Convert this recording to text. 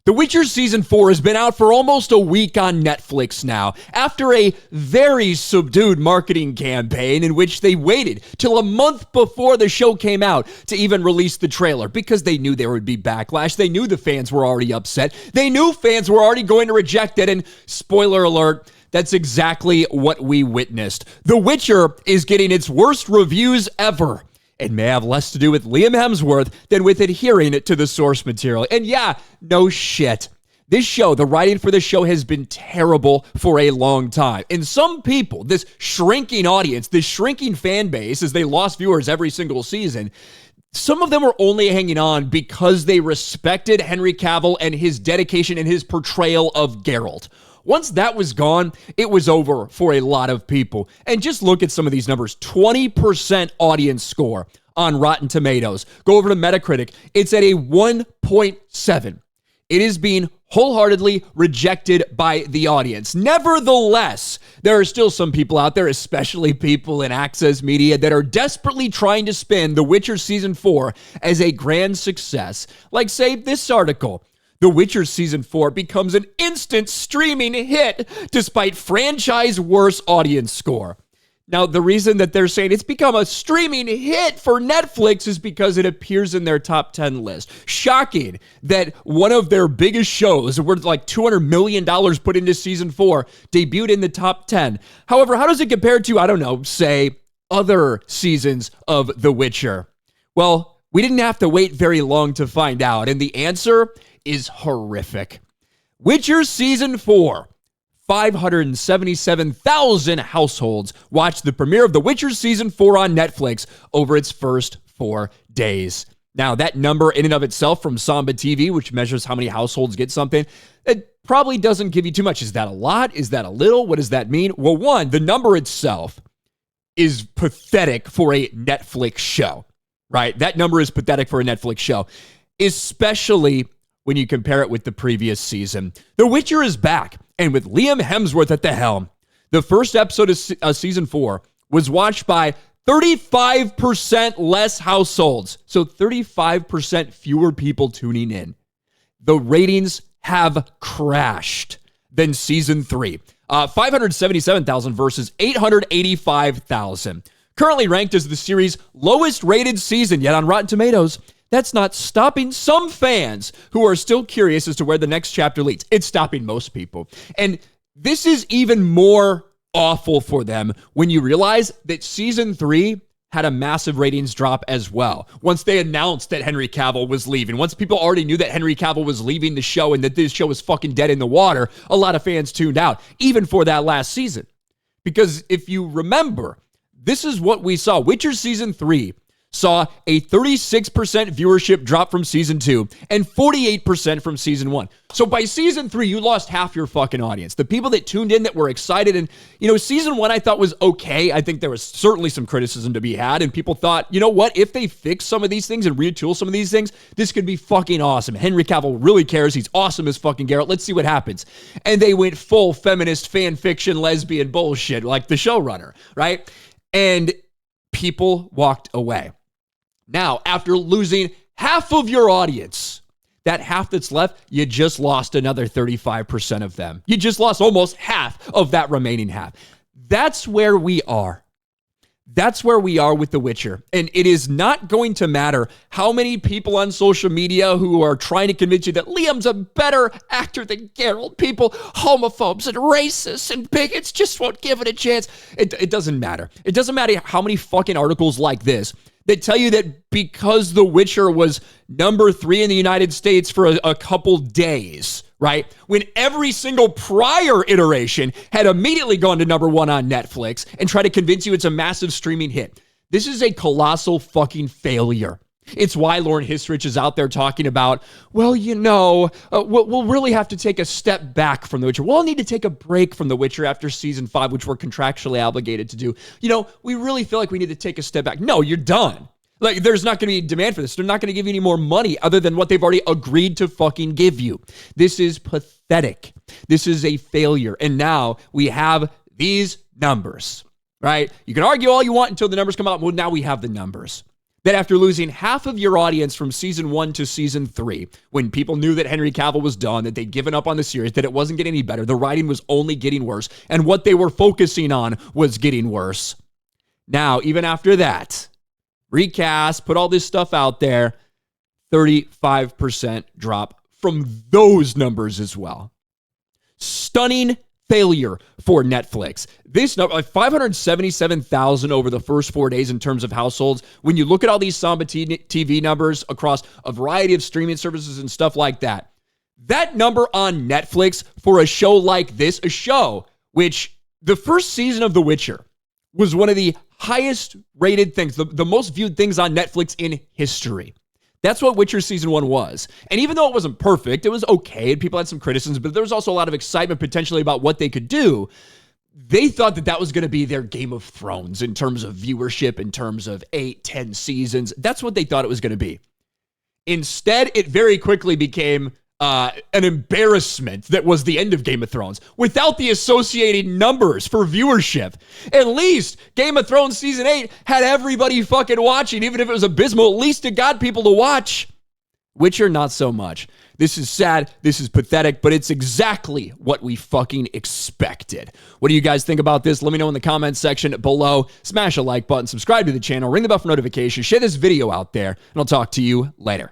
The Witcher Season 4 has been out for almost a week on Netflix now, after a very subdued marketing campaign in which they waited till a month before the show came out to even release the trailer because they knew there would be backlash. They knew the fans were already upset. They knew fans were already going to reject it, and spoiler alert, that's exactly what we witnessed. The Witcher is getting its worst reviews ever. It may have less to do with Liam Hemsworth than with adhering to the source material. And yeah, no shit. This show, the writing for this show has been terrible for a long time. And some people, this shrinking audience, this shrinking fan base, as they lost viewers every single season, some of them were only hanging on because they respected Henry Cavill and his dedication and his portrayal of Geralt. Once that was gone, it was over for a lot of people. And just look at some of these numbers. 20% audience score on Rotten Tomatoes. Go over to Metacritic. It's at a 1.7. It is being wholeheartedly rejected by the audience. Nevertheless, there are still some people out there, especially people in access media, that are desperately trying to spin The Witcher Season 4 as a grand success. Like, say, this article. The Witcher Season 4 becomes an instant streaming hit despite franchise worst audience score. Now, the reason that they're saying it's become a streaming hit for Netflix is because it appears in their top 10 list. Shocking that one of their biggest shows, worth like $200 million put into Season 4, debuted in the top 10. However, how does it compare to, I don't know, say, other seasons of The Witcher? Well, we didn't have to wait very long to find out, and the answer is horrific. Witcher Season 4. 577,000 households watched the premiere of The Witcher Season 4 on Netflix over its first 4 days. Now, that number in and of itself from Samba TV, which measures how many households get something, it probably doesn't give you too much. Is that a lot? Is that a little? What does that mean? Well, one, the number itself is pathetic for a Netflix show, right? That number is pathetic for a Netflix show, especially when you compare it with the previous season. The Witcher is back, and with Liam Hemsworth at the helm, the first episode of Season 4 was watched by 35% less households. So 35% fewer people tuning in. The ratings have crashed than Season 3. 577,000 versus 885,000. Currently ranked as the series' lowest rated season yet on Rotten Tomatoes. That's not stopping some fans who are still curious as to where the next chapter leads. It's stopping most people. And this is even more awful for them when you realize that Season 3 had a massive ratings drop as well. Once they announced that Henry Cavill was leaving, once people already knew that Henry Cavill was leaving the show and that this show was fucking dead in the water, a lot of fans tuned out, even for that last season. Because if you remember, this is what we saw. Witcher Season 3 saw a 36% viewership drop from Season 2 and 48% from Season 1. So by Season 3, you lost half your fucking audience. The people that tuned in that were excited, and, Season 1 I thought was okay. I think there was certainly some criticism to be had, and people thought, you know what, if they fix some of these things and retool some of these things, this could be fucking awesome. Henry Cavill really cares. He's awesome as fucking Geralt. Let's see what happens. And they went full feminist fan fiction lesbian bullshit like the showrunner, right? And people walked away. Now, after losing half of your audience, that half that's left, you just lost another 35% of them. You just lost almost half of that remaining half. That's where we are. That's where we are with The Witcher. And it is not going to matter how many people on social media who are trying to convince you that Liam's a better actor than Geralt. People, homophobes and racists and bigots just won't give it a chance. It doesn't matter. It doesn't matter how many fucking articles like this that tell you that because The Witcher was number 3 in the United States for a couple days, right? When every single prior iteration had immediately gone to number 1 on Netflix and tried to convince you it's a massive streaming hit. This is a colossal fucking failure. It's why Lauren Hisrich is out there talking about, well, we'll really have to take a step back from The Witcher. We'll need to take a break from The Witcher after Season 5, which we're contractually obligated to do. We really feel like we need to take a step back. No, you're done. Like, there's not going to be demand for this. They're not going to give you any more money other than what they've already agreed to fucking give you. This is pathetic. This is a failure. And now we have these numbers, right? You can argue all you want until the numbers come out. Well, now we have the numbers. that after losing half of your audience from season 1 to season 3, when people knew that Henry Cavill was done, that they'd given up on the series, that it wasn't getting any better, the writing was only getting worse, and what they were focusing on was getting worse. Now, even after that, recast, put all this stuff out there, 35% drop from those numbers as well. Stunning failure for Netflix. This number, like 577,000 over the first 4 days in terms of households. When you look at all these Samba TV numbers across a variety of streaming services and stuff like that, that number on Netflix for a show like this, a show which the first season of The Witcher was one of the highest rated things, the most viewed things on Netflix in history. That's what Witcher Season 1 was. And even though it wasn't perfect, it was okay, and people had some criticisms, but there was also a lot of excitement potentially about what they could do. They thought that that was going to be their Game of Thrones in terms of viewership, in terms of 8, 10 seasons. That's what they thought it was going to be. Instead, it very quickly became an embarrassment that was the end of Game of Thrones without the associated numbers for viewership. At least Game of Thrones Season 8 had everybody fucking watching, even if it was abysmal. At least it got people to watch. Witcher, not so much. This is sad. This is pathetic, but it's exactly what we fucking expected. What do you guys think about this? Let me know in the comments section below. Smash a like button, subscribe to the channel, ring the bell for notifications, share this video out there, and I'll talk to you later.